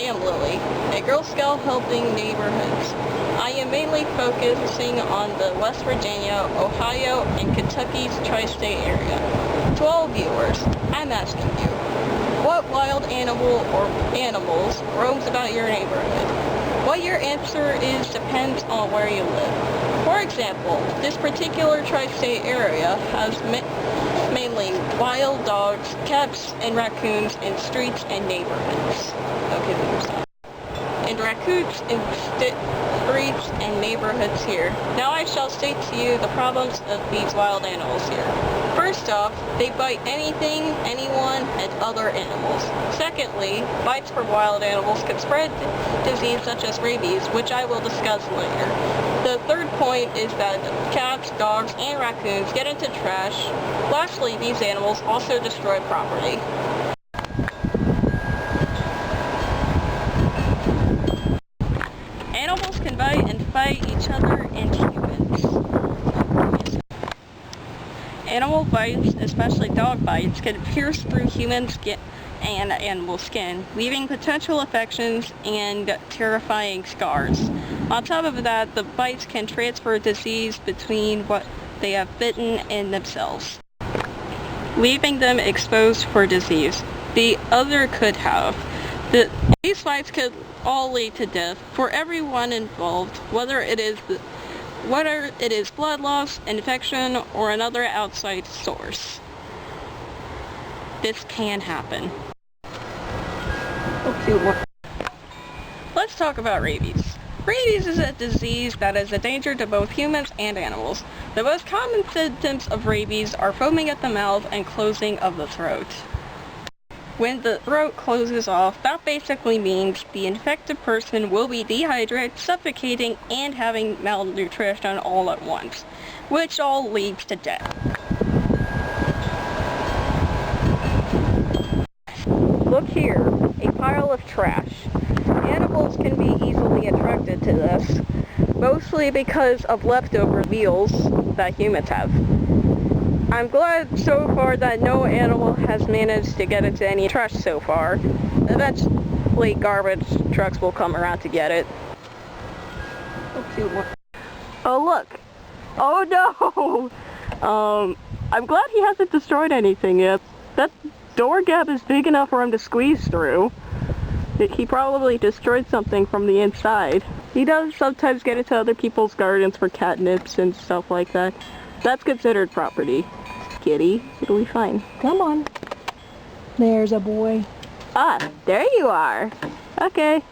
am Lilly, a Girl Scout helping neighborhoods. I am mainly focusing on the West Virginia, Ohio, and Kentucky's tri-state area. To all viewers, I'm asking you, what wild animal or animals roams about your neighborhood? What your answer is depends on where you live. For example, this particular tri-state area has mainly wild dogs, cats, and raccoons in streets and neighborhoods. Okay, and raccoons in streets and neighborhoods here. Now I shall state to you the problems of these wild animals here. First off, they bite anything, anyone, and other animals. Secondly, bites from wild animals can spread disease such as rabies, which I will discuss later. The third point is that cats, dogs, and raccoons get into trash. Lastly, these animals also destroy property. Animals can bite and fight each other and humans. Animal bites, especially dog bites, can pierce through human skin and animal skin, leaving potential infections and terrifying scars. On top of that, the bites can transfer disease between what they have bitten and themselves, leaving them exposed for disease the other could have. These bites could all lead to death for everyone involved, whether it is blood loss, infection, or another outside source. This can happen. Okay, let's talk about rabies. Rabies is a disease that is a danger to both humans and animals. The most common symptoms of rabies are foaming at the mouth and closing of the throat. When the throat closes off, that basically means the infected person will be dehydrated, suffocating, and having malnutrition all at once, which all leads to death. Look here, a pile of trash. Animals can be easily attracted to this, mostly because of leftover meals that humans have. I'm glad so far that no animal has managed to get into any trash so far. Eventually garbage trucks will come around to get it. Oh look! Oh no! I'm glad he hasn't destroyed anything yet. That door gap is big enough for him to squeeze through. He probably destroyed something from the inside. He does sometimes get into other people's gardens for catnips and stuff like that. That's considered property. Kitty, it'll be fine. Come on. There's a boy. Ah, there you are. Okay.